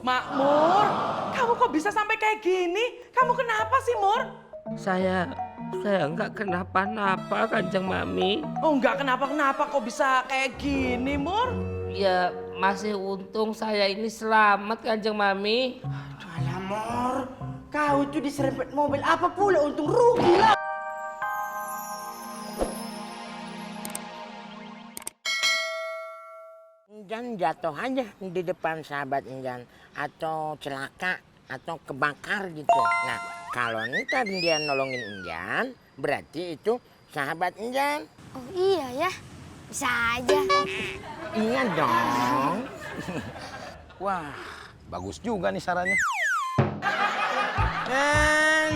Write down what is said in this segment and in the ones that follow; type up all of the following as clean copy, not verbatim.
Makmur, kamu kok bisa sampai kayak gini? Kamu kenapa sih, Mur? Saya nggak kenapa-napa Kanjeng Mami. Oh, nggak kenapa-kenapa kok bisa kayak gini, Mur? Ya masih untung saya ini selamat Kanjeng Mami. Alah, Mor, kau itu diserempet mobil apa pula untung rugi lah. Enjan jatuh aja di depan sahabat Enjan, atau celaka, atau kebakar gitu. Nah, kalau ini tadi dia nolongin Enjan, berarti itu sahabat Enjan. Oh iya ya, bisa aja. Iya dong. Wah, bagus juga nih sarannya.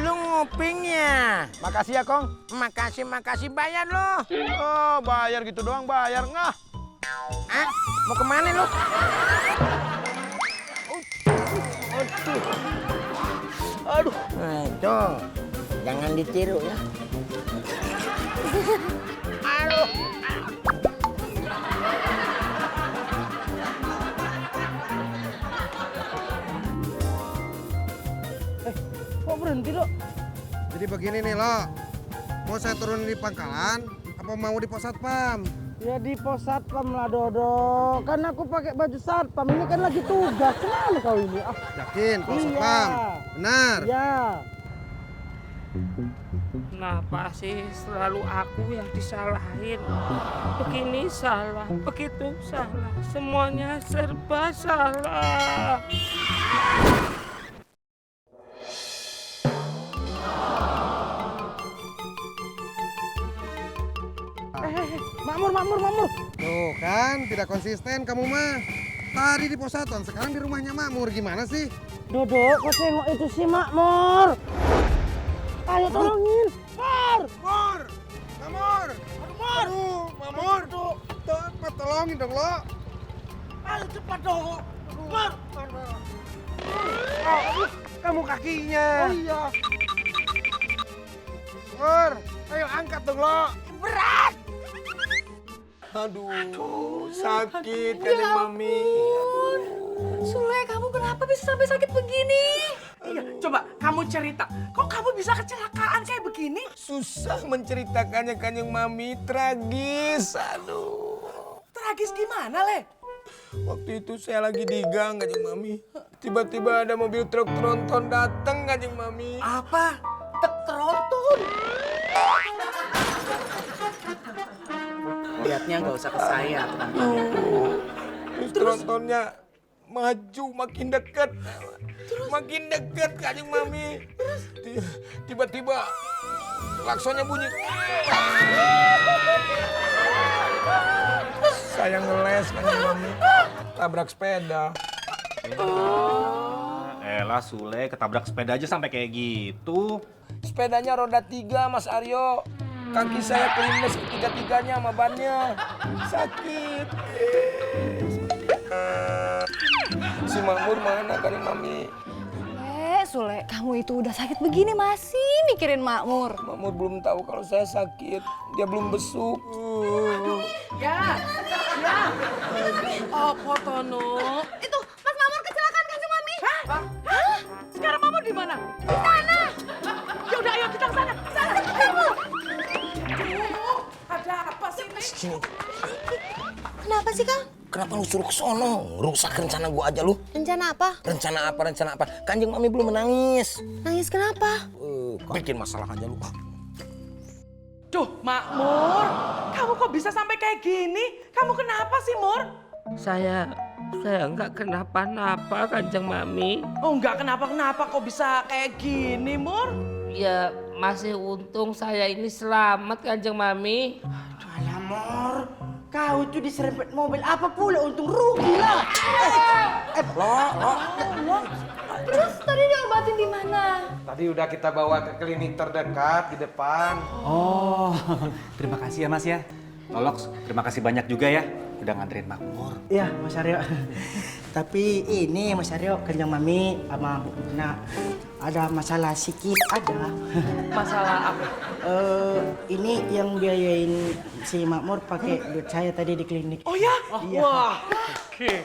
Lu nguping ya? Makasih ya, Kong. Makasih, bayar lo. Oh, bayar gitu doang, bayar ngah. Ah, mau kemana lo? Aduh. Nah, itu, jangan ditiru ya. Aduh. Kok berhenti, Dok? Jadi begini nih lo, mau saya turunin di pangkalan, apa mau di pos satpam? Ya di pos satpam lah Dodo, kan aku pakai baju satpam, ini kan lagi tugas, selalu kau ini. Ah, Yakin pos Iya. satpam? Benar? ya. Kenapa sih selalu aku yang disalahin? Begini salah, begitu salah, semuanya serba salah. Makmur. Tuh kan, tidak konsisten kamu mah. Tadi di pos satpam, sekarang di rumahnya Makmur, gimana sih? Dodo, kau tengok itu si Makmur. Ayo tolongin, Mur. Makmur! Makmur! Aduh, Makmur! Cepat tolongin dong lo. Ayo cepat dong, Mur. Kamu kakinya. Oh iya. Makmur, ayo angkat dong lo. Aduh, sakit Kanjeng Mami. Sule, kamu kenapa bisa sampai sakit begini? Iya, coba kamu cerita. Kok kamu bisa kecelakaan kayak begini? Susah menceritakannya Kanjeng Mami, tragis. Aduh. Tragis gimana, Le? Waktu itu saya lagi di gang Kanjeng Mami. Tiba-tiba ada mobil truk tronton datang Kanjeng Mami. Apa? Truk tronton? Lihatnya nggak usah ke saya, Terus trontonnya maju makin dekat. Makin dekat Kanjeng Mami. Tiba-tiba klaksonnya bunyi. Saya ngeles Kanjeng Mami. Tabrak sepeda. Elah Sule, ketabrak sepeda aja sampai kayak gitu. Sepedanya roda 3 Mas Aryo. Kaki saya kelindes ketiga-tiganya sama bannya. Sakit. Si Makmur mana Kanjeng Mami? Sule, kamu itu udah sakit begini masih mikirin Makmur. Makmur belum tahu kalau saya sakit. Dia belum besuk. Ya. Oh, Potono. Itu Mas Makmur kecelakaan kan Mami? Hah? Sekarang Mama di mana? Di sana. Ya udah, ayo kita ke sana. Sana kamu. Ada apa sih ini? Sini. Kenapa sih Kang? Kenapa lu suruh ke sono? Rusak rencana gua aja lu. Rencana apa? Rencana apa? Kanjeng Mami belum menangis. Nangis kenapa? Bikin masalah aja lu. Duh, Makmur. Kamu kok bisa sampai kayak gini? Kamu kenapa sih, Mur? Saya nggak kenapa-napa Kanjeng Mami. Oh, nggak kenapa-kenapa kok bisa kayak gini, Mur? Ya masih untung saya ini selamat Kanjeng Mami. Alah, Mor, kau itu diserempet mobil apa pula untung rugi lah. Terus tadi diobatin di mana? Tadi udah kita bawa ke klinik terdekat di depan. Oh, terima kasih ya Mas ya. Loloks, terima kasih banyak juga ya udah nganterin Makmur. Iya, Mas Aryo. Tapi ini Mas Aryo, Kanjeng Mami sama Nak ada masalah sikit ada. Masalah apa? Ini yang biayain si Makmur pakai duit saya tadi di klinik. Oh ya? Iya. Wah. Oke.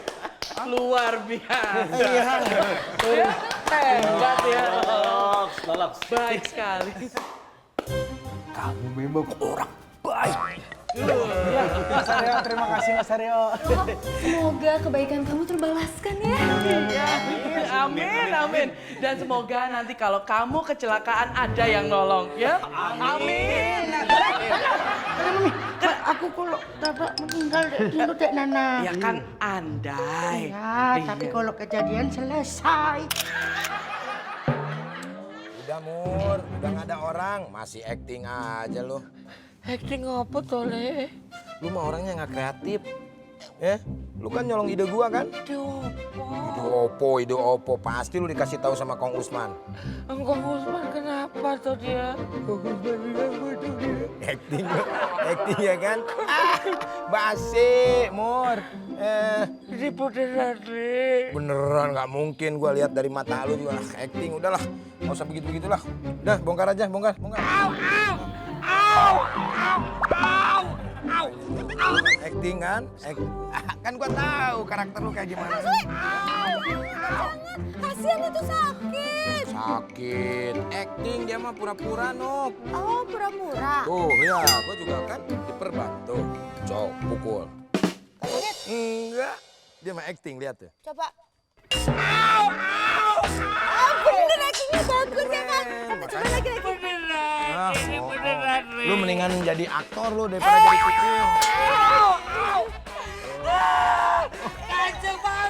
Luar biasa. Ya, hebat ya. Lolos. Baik sekali. Kamu memang orang baik. Mas Aryo, terima kasih Mas Aryo. Semoga kebaikan kamu terbalaskan ya. Iya, amin, amin. Dan semoga nanti kalau kamu kecelakaan ada yang nolong, ya. Amin. Aku kalau dapat meninggal dulu dek Nana. Ya kan andai. Ya, tapi kalau kejadian selesai. Udah Mur, udah nggak ada orang, masih acting aja lo. Acting apa tole? Lu mah orangnya nggak kreatif. Ya, lu kan nyolong ide gua kan? Ide opo, pasti lu dikasih tahu sama Kong Usman. Kong Usman kenapa tuh dia? Acting ya kan? Basi, Mur. Jadi beneran Beneran nggak mungkin gua lihat dari mata lu juga acting. Udahlah, nggak usah begitu-begitulah. Udah, bongkar aja, bongkar. Acting kan? Kan gua tahu karakter lu kayak gimana. Kasihan itu sakit. Sakit. Acting dia mah pura-pura, Nuk. Oh, pura-pura. Tuh, ya, gua juga kan diperban. Tuh, cok, pukul. Enggak. Dia mah acting, lihat tuh. Coba. Bener actingnya bagus ya kan? Coba lagi. Lu mendingan jadi aktor lu daripada jadi kucing.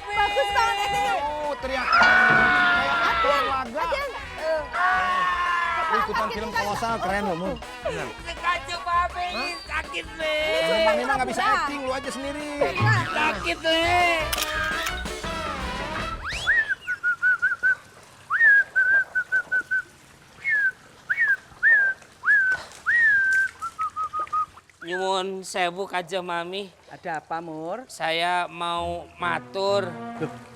Bagus banget actingnya. Teriak kayak aktor laga. Lu ikutan film kolosal keren lu, Mun. Bener. Kacau babe ini sakit le. Nina nggak bisa acting, lu aja sendiri. Sakit le. Nyuwun sewu Kanjeng Mami. Ada apa, Mur? Saya mau matur.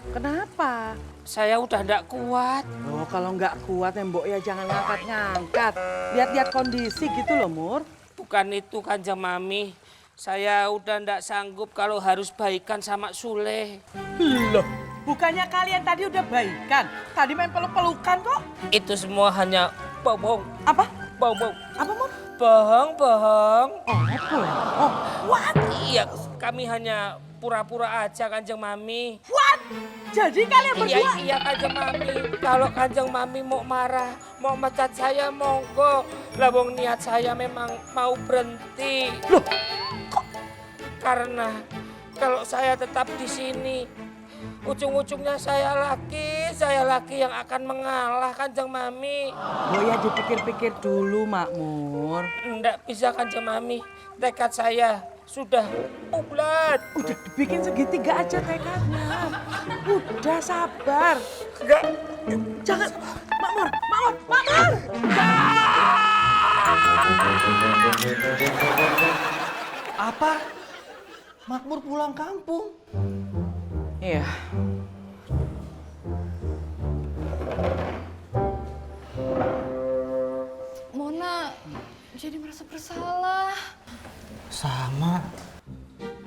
Kenapa? Saya udah ndak kuat. Oh, kalau nggak kuat ya Mbok ya jangan ngangkat-ngangkat. Lihat-lihat kondisi gitu loh, Mur. Bukan itu Kanjeng Mami. Saya udah ndak sanggup kalau harus baikan sama Sule. Loh, bukannya kalian tadi udah baikan? Tadi main peluk-pelukan kok. Itu semua hanya bohong. Apa? Bohong. Apa, Mur? Bohong. Oh, what? Iya, kami hanya pura-pura aja Kanjeng Mami. What? Jadi kalian berdua? Iya Kanjeng Mami. Kalau Kanjeng Mami mau marah, mau mecat saya monggo. Lah wong niat saya memang mau berhenti. Loh, kok? Karena kalau saya tetap di sini, ujung-ujungnya saya laki yang akan mengalah Kanjeng Mami. Oh ya dipikir-pikir dulu, Makmur. Nggak bisa Kanjeng Mami. Tekad saya sudah bulat. Udah dibikin segitiga aja tekadnya. Udah sabar. Enggak. Jangan. Makmur. Apa? Makmur pulang kampung. Iya. Mona jadi merasa bersalah. Sama,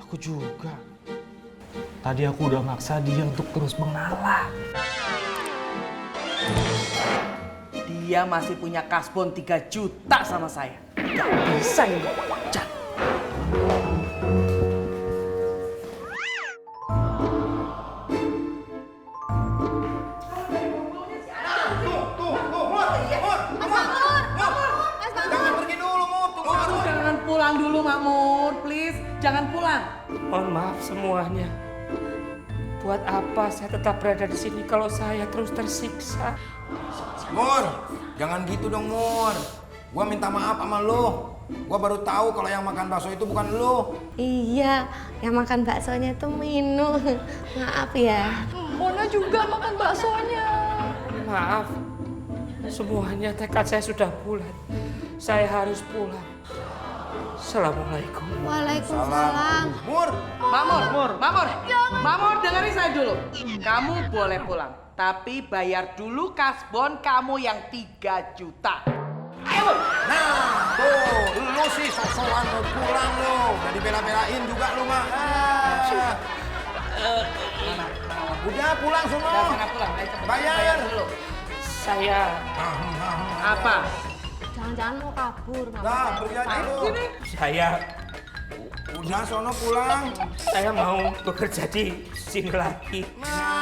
aku juga. Tadi aku udah maksa dia untuk terus mengalah. Dia masih punya kasbon 3 juta sama saya. Gak bisa ya, Mbok. Pecat. Jangan pulang dulu, Makmur. Please, jangan pulang. Mohon maaf semuanya. Buat apa saya tetap berada di sini kalau saya terus tersiksa? Mur, jangan gitu dong, Mur. Gua minta maaf sama lu. Gua baru tahu kalau yang makan bakso itu bukan lu. Iya, yang makan baksonya itu Minu. Maaf ya. Mona juga makan baksonya. Maaf, semuanya tekad saya sudah bulat. Saya harus pulang. Assalamualaikum. Waalaikumsalam. Mur, Mamur, dengerin saya dulu. Kamu boleh pulang, tapi bayar dulu kasbon kamu yang 3 juta. Ayo! nah tuh, lu sih sok-sokan mau pulang lu. Udah dibela-belain juga lu mah. Udah pulang semua. Udah sana pulang, ayo cepet. Bayar. dulu. Saya Apa? Jangan-jangan mau kabur. Dah, pergi aja lu. saya Udah sono pulang. saya mau bekerja di sini lagi. Nah,